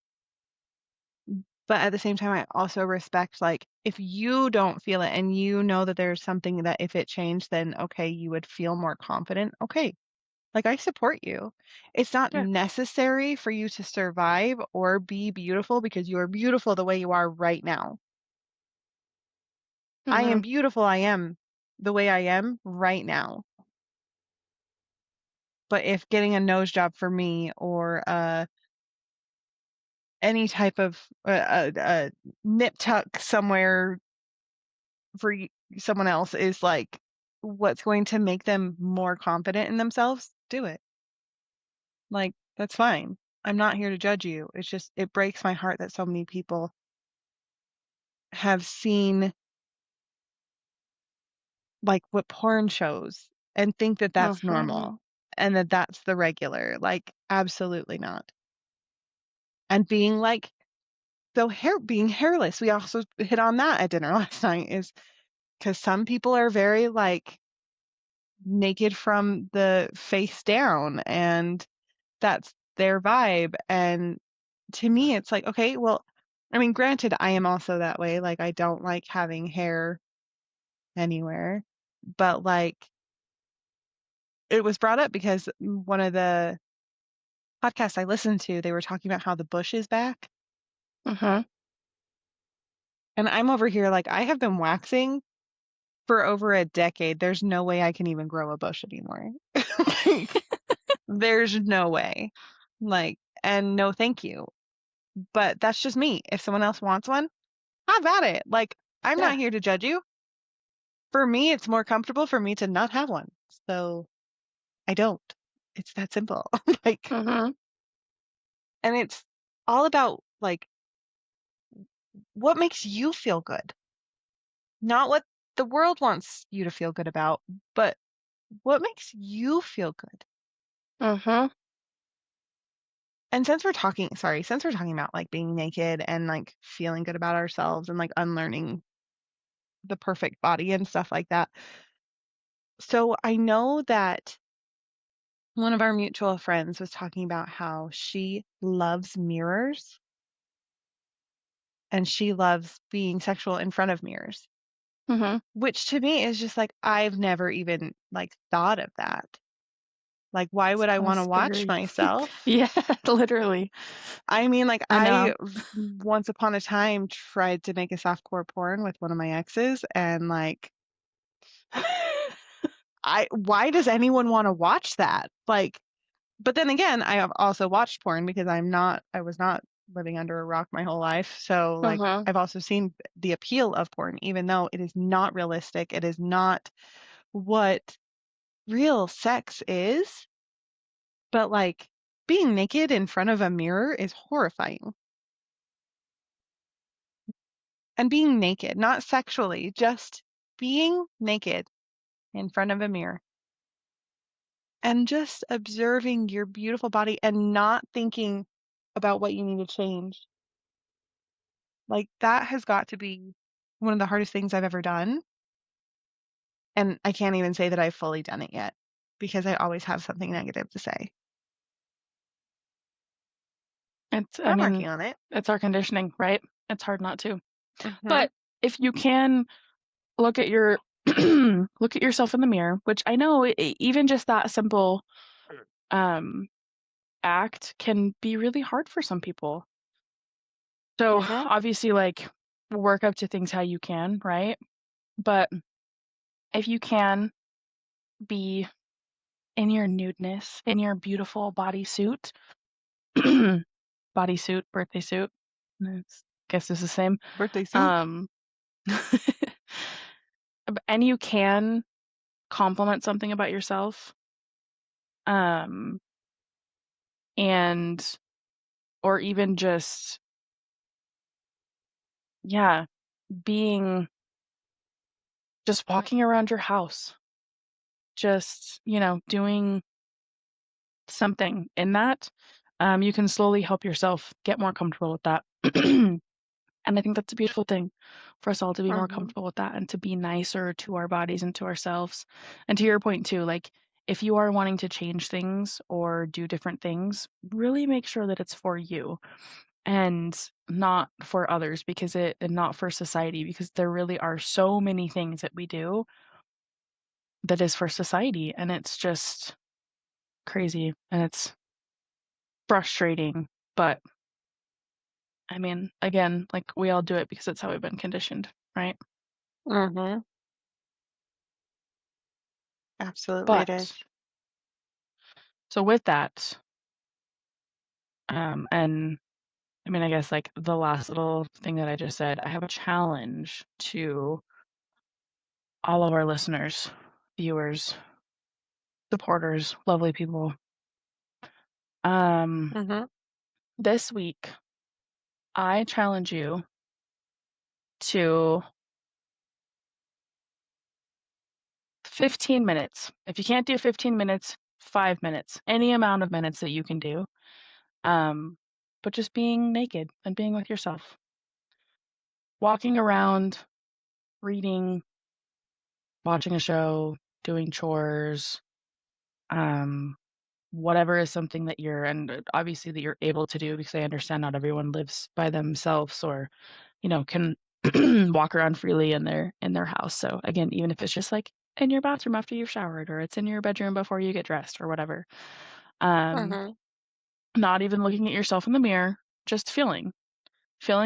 But at the same time, I also respect, like, if you don't feel it and you know that there's something that if it changed, then okay, you would feel more confident. Okay, like I support you. It's not Yeah. necessary for you to survive or be beautiful because you are beautiful the way you are right now. I am Mhm. beautiful. I am the way I am right now. But if getting a nose job for me or any type of nip tuck somewhere for someone else is like what's going to make them more confident in themselves, do it. Like, that's fine. I'm not here to judge you. It's just, it breaks my heart that so many people have seen like what porn shows and think that that's Mhm. normal and that that's the regular. Like, absolutely not. And being like, so being hairless, we also hit on that at dinner last night, is because some people are very like naked from the face down and that's their vibe. And to me, it's like, okay, well, I mean, granted, I am also that way. Like, I don't like having hair anywhere, but like, it was brought up because one of the podcasts I listened to, they were talking about how the bush is back. Mhm. And I'm over here, like, I have been waxing for over a decade. There's no way I can even grow a bush anymore. Like, there's no way. Like, and no, thank you. But that's just me. If someone else wants one, have at it. Like, I'm not Yeah. here to judge you. For me, it's more comfortable for me to not have one. So I don't. It's that simple. Like, Mhm. and it's all about like what makes you feel good, not what the world wants you to feel good about, but what makes you feel good. Mhm. And since we're talking about like being naked and like feeling good about ourselves and like unlearning the perfect body and stuff like that. So I know that one of our mutual friends was talking about how she loves mirrors and she loves being sexual in front of mirrors, Mhm. which to me is just like I've never even like thought of that. Like, why would It's I kind of want to watch scary. myself? Yeah, literally. I mean, like, I know. once upon a time tried to make a softcore porn with one of my exes, and like, why does anyone want to watch that? Like, but then again, I have also watched porn because I was not living under a rock my whole life. So, like, Uh-huh. I've also seen the appeal of porn, even though it is not realistic. It is not what real sex is. But, like, being naked in front of a mirror is horrifying. And being naked, not sexually, just being naked in front of a mirror and just observing your beautiful body and not thinking about what you need to change. Like, that has got to be one of the hardest things I've ever done. And I can't even say that I've fully done it yet because I always have something negative to say. But I I'm mean, working on it. it's our conditioning, right? It's hard not to. Mhm. But if you can look at your look at yourself in the mirror, which I know even just that simple um act can be really hard for some people. So Mhm. obviously, like, work up to things how you can, right? But if you can be in your nudeness, in your beautiful bodysuit, bodysuit, birthday suit, guess it's the same. Birthday suit. Um, and you can compliment something about yourself, um, and or even just, yeah, being just walking around your house, just, doing something in that, you can slowly help yourself get more comfortable with that. And I think that's a beautiful thing for us all to be more Mhm. comfortable with that and to be nicer to our bodies and to ourselves. And to your point too, like, if you are wanting to change things or do different things, really make sure that it's for you and not for others and not for society, because there really are so many things that we do that is for society, and it's just crazy and it's frustrating. But I mean, again, like, we all do it because it's how we've been conditioned, right? Mhm. Absolutely it is. But so with that, and I mean, I guess, like, the last little thing that I just said, I have a challenge to all of our listeners, viewers, supporters, lovely people. Um, Mhm. this week, I challenge you to 15 minutes. If you can't do 15 minutes, 5 minutes, any amount of minutes that you can do. Um, but just being naked and being with yourself, walking around, reading, watching a show, doing chores, um, whatever is something that obviously that you're able to do, because I understand not everyone lives by themselves or, can walk around freely in their house. So again, even if it's just like in your bathroom after you've showered, or it's in your bedroom before you get dressed or whatever. Um, Mhm. Not even looking at yourself in the mirror, just feeling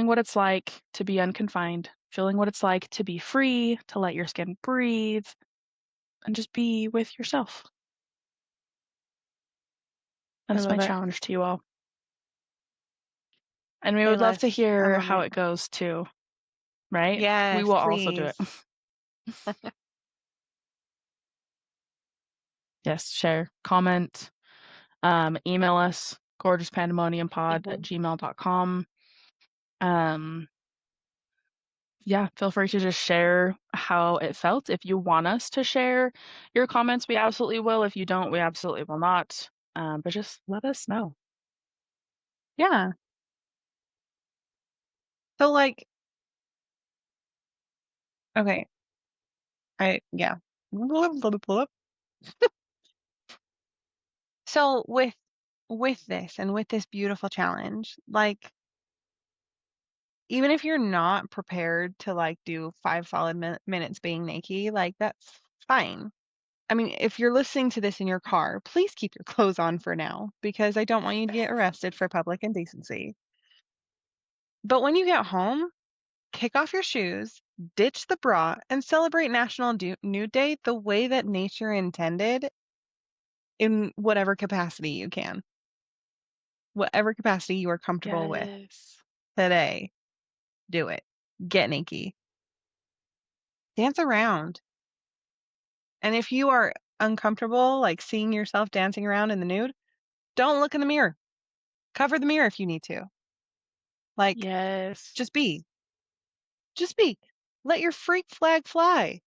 what it's like to be unconfined, feeling what it's like to be free, to let your skin breathe, and just be with yourself. I That's my love it. challenge to you all. And we would love to Payless. I'm hear on how it. it goes too, right? We Yes, will also do it. please. Yes, share, comment, email us, gorgouspandemoniumpod at Mhm. gmail.com. Um, yeah, feel free to just share how it felt. If you want us to share your comments, we absolutely will. If you don't, we absolutely will not. But just let us know. Yeah. So, like, okay, yeah. So with this and with this beautiful challenge, like, even if you're not prepared to like do 5 solid minutes being naked, like, that's fine. I mean, if you're listening to this in your car, please keep your clothes on for now because I don't want you to get arrested for public indecency. But when you get home, kick off your shoes, ditch the bra, and celebrate National Nude Day the way that nature intended in whatever capacity you can. Whatever capacity you are comfortable with Yes. today, do it. Get naked. Dance around. And if you are uncomfortable, like seeing yourself dancing around in the nude, don't look in the mirror. Cover the mirror if you need to. Like, Yes. just be. Just be. Let your freak flag fly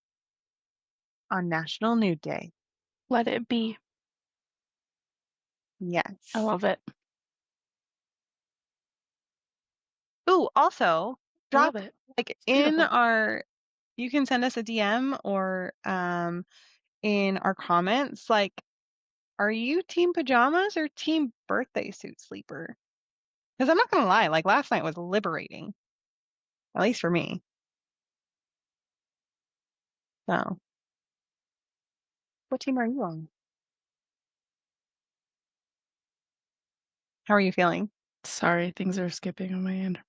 on National Nude Day. Let it be. I Yes. love it. Ooh, also, I love drop it. like It's in beautiful. our, you can send us a DM or in our comments, like, are you team pajamas or team birthday suit sleeper? Because I'm not gonna lie, like last night was liberating, at least for me. So, what team are you on? How are you feeling? Sorry, things are skipping on my end.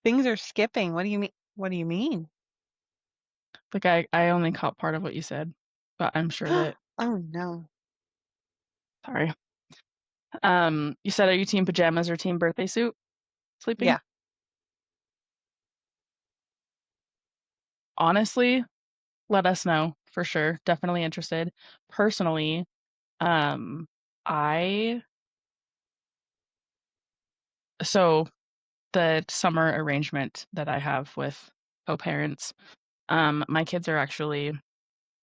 Things are skipping. What do you mean? What do you mean? Like I only caught part of what you said, but I'm sure that Oh no. sorry. You said are you team pajamas or team birthday suit sleeping? Yeah. Honestly, let us know for sure. Definitely interested. Personally, I so the summer arrangement that I have with co-parents, my kids are actually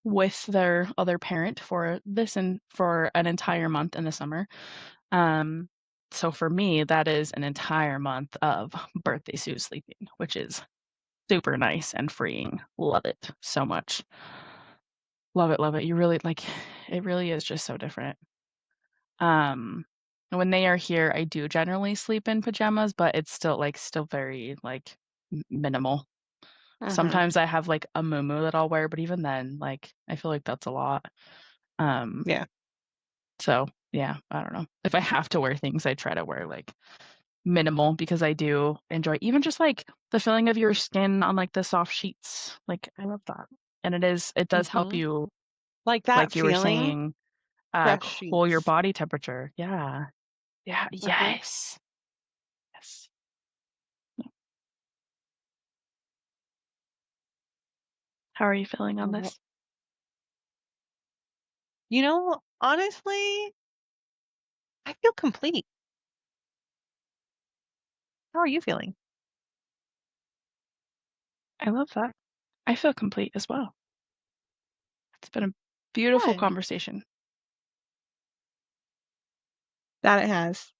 with their other parent for this and for an entire month in the summer. Um, so for me, that is an entire month of birthday suit sleeping, which is super nice and freeing. Love it so much. Love it, love it. You really like it really is just so different. Um, when they are here, I do generally sleep in pajamas, but it's still very minimal. Uh-huh. Sometimes I have like a muumuu that I'll wear, but even then, like I feel like that's a lot. Um, Yeah. so yeah, I don't know. If I have to wear things, I try to wear like minimal because I do enjoy even just like the feeling of your skin on like the soft sheets. Like I love that. And it does help Mm-hmm. you, Like that like you were feeling, saying, fresh cool your sheets. body temperature. Yeah. Yeah. Uh-huh. Yes. Yes. How are you feeling on Mhm. this? You know, honestly, I feel complete. How are you feeling? I love that. I feel complete as well. It's been a beautiful Good. conversation. That it has.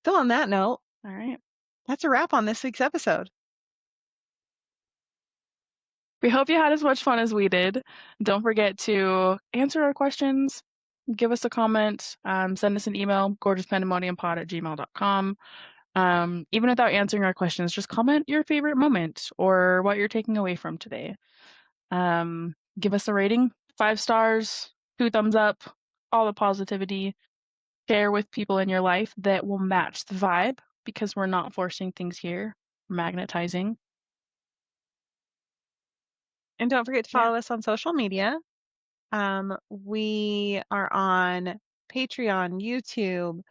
So on that note, All right. that's a wrap on this week's episode. We hope you had as much fun as we did. Don't forget to answer our questions, give us a comment, send us an email, gorgouspandemoniumpod@gmail.com. Even without answering our questions, just comment your favorite moment or what you're taking away from today. Give us a rating, 5 stars, 2 thumbs up, all the positivity. Share with people in your life that will match the vibe because we're not forcing things here, we're magnetizing. And don't forget to Yeah. follow us on social media. We are on Patreon, YouTube,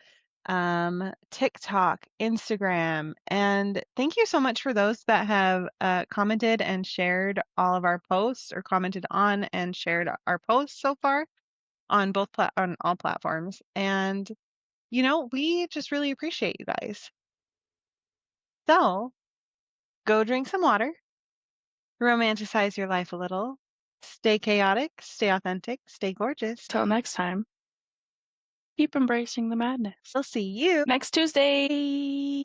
TikTok, Instagram, and thank you so much for those that have commented and shared all of our posts or commented on and shared our posts so far on on all platforms. And you know, we just really appreciate you guys. So go drink some water, romanticize your life a little, stay chaotic, stay authentic, stay gorgeous. Till next time, keep embracing the madness. We'll see you Next Tuesday.